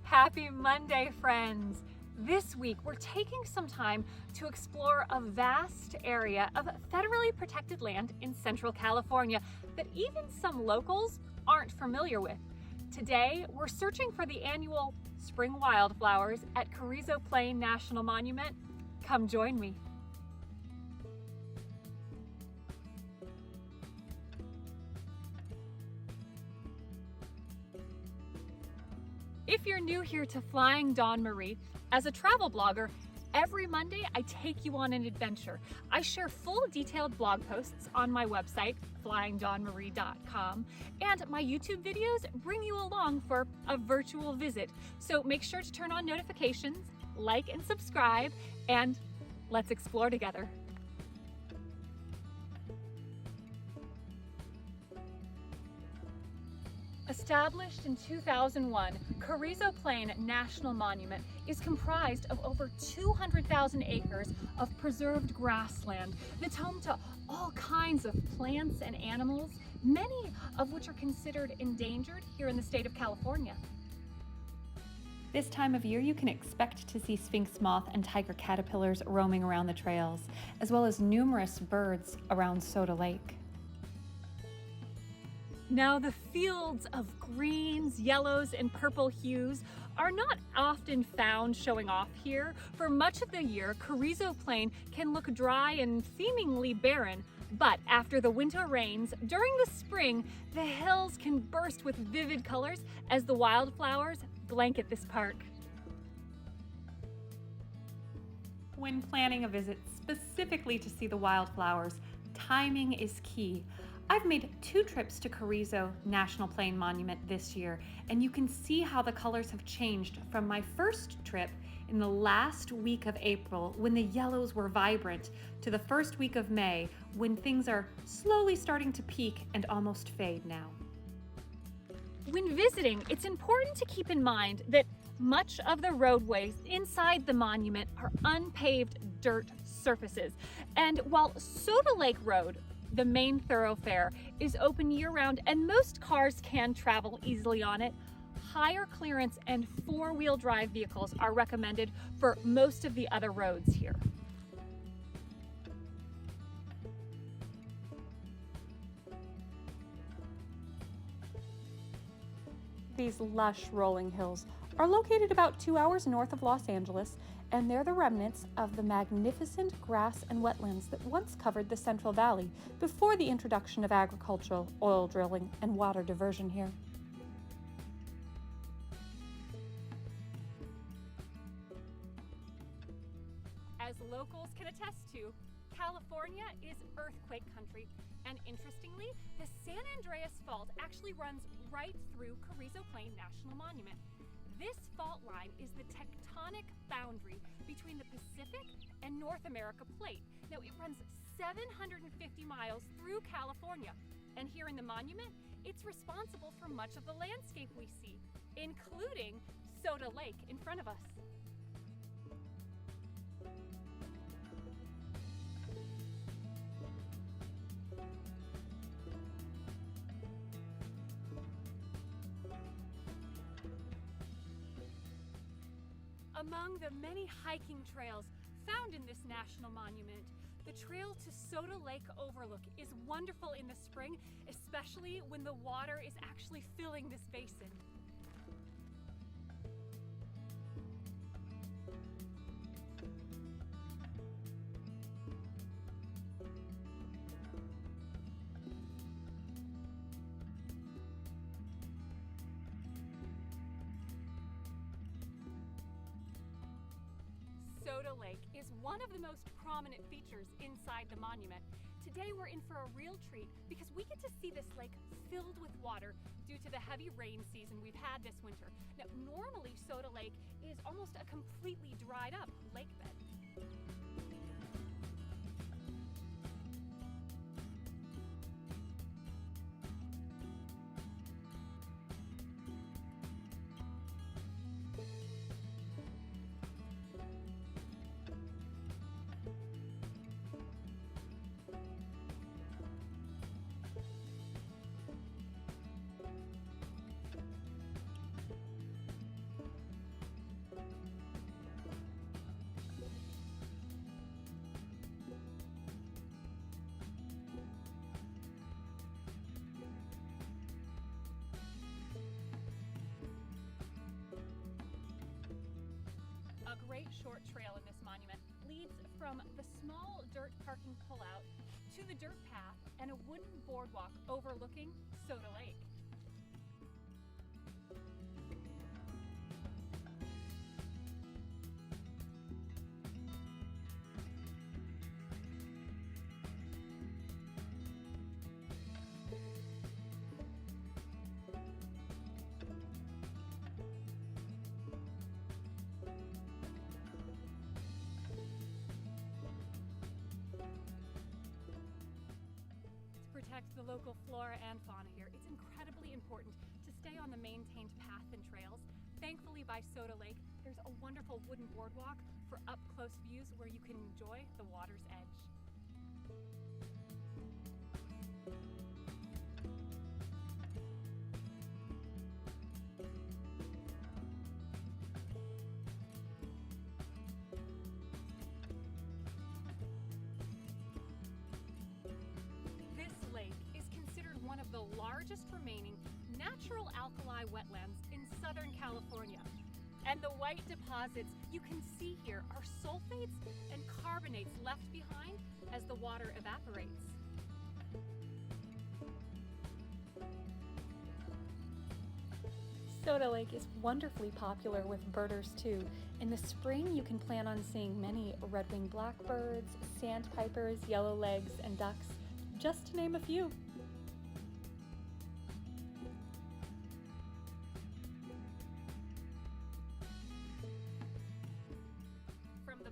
Happy Monday, friends! This week, we're taking some time to explore a vast area of federally protected land in Central California that even some locals aren't familiar with. Today, we're searching for the annual spring wildflowers at Carrizo Plain National Monument. Come join me. If you're new here to Flying Dawn Marie, as a travel blogger, every Monday I take you on an adventure. I share full detailed blog posts on my website, flyingdawnmarie.com, and my YouTube videos bring you along for a virtual visit. So make sure to turn on notifications, like and subscribe, and let's explore together. Established in 2001, Carrizo Plain National Monument is comprised of over 200,000 acres of preserved grassland that's home to all kinds of plants and animals, many of which are considered endangered here in the state of California. This time of year, you can expect to see sphinx moth and tiger caterpillars roaming around the trails, as well as numerous birds around Soda Lake. Now, the fields of greens, yellows, and purple hues are not often found showing off here. For much of the year, Carrizo Plain can look dry and seemingly barren, but after the winter rains, during the spring, the hills can burst with vivid colors as the wildflowers blanket this park. When planning a visit specifically to see the wildflowers, timing is key. I've made 2 trips to Carrizo National Plain Monument this year, and you can see how the colors have changed from my first trip in the last week of April when the yellows were vibrant to the first week of May when things are slowly starting to peak and almost fade now. When visiting, it's important to keep in mind that much of the roadways inside the monument are unpaved dirt surfaces, and while Soda Lake Road, the main thoroughfare, is open year-round and most cars can travel easily on it, higher clearance and 4-wheel drive vehicles are recommended for most of the other roads here. These lush rolling hills are located about 2 hours north of Los Angeles, and they're the remnants of the magnificent grass and wetlands that once covered the Central Valley before the introduction of agricultural, oil drilling, and water diversion here. As locals can attest to, California is earthquake country, and interestingly, the San Andreas Fault actually runs right through Carrizo Plain National Monument. This fault line is the tectonic boundary between the Pacific and North America plate. Now, it runs 750 miles through California, and here in the monument, it's responsible for much of the landscape we see, including Soda Lake in front of us. Among the many hiking trails found in this national monument, the trail to Soda Lake Overlook is wonderful in the spring, especially when the water is actually filling this basin. Soda Lake is one of the most prominent features inside the monument. Today we're in for a real treat because we get to see this lake filled with water due to the heavy rain season we've had this winter. Now, normally Soda Lake is almost a completely dried up lake bed. great short trail in this monument leads from the small dirt parking pullout to the dirt path and a wooden boardwalk overlooking Soda Lake. Protect the local flora and fauna here. It's incredibly important to stay on the maintained path and trails. Thankfully, by Soda Lake, there's a wonderful wooden boardwalk for up-close views where you can enjoy the water's edge. One of the largest remaining natural alkali wetlands in Southern California. And the white deposits you can see here are sulfates and carbonates left behind as the water evaporates. Soda Lake is wonderfully popular with birders too. In the spring, you can plan on seeing many red-winged blackbirds, sandpipers, yellowlegs, and ducks, just to name a few.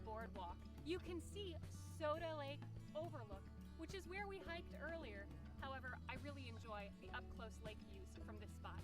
Boardwalk, you can see Soda Lake Overlook, which is where we hiked earlier. However, I really enjoy the up-close lake views from this spot.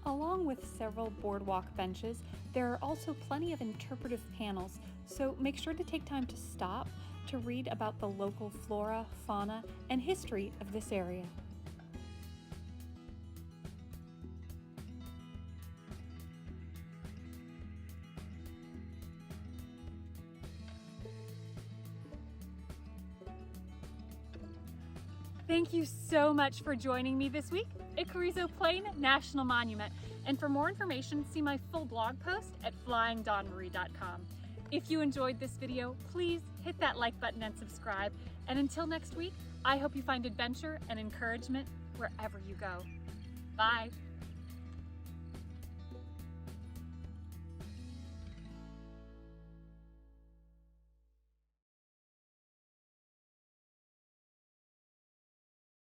Along with several boardwalk benches, there are also plenty of interpretive panels, so make sure to take time to stop to read about the local flora, fauna, and history of this area. Thank you so much for joining me this week at Carrizo Plain National Monument. And for more information, see my full blog post at flyingdawnmarie.com. If you enjoyed this video, please hit that like button and subscribe. And until next week, I hope you find adventure and encouragement wherever you go. Bye.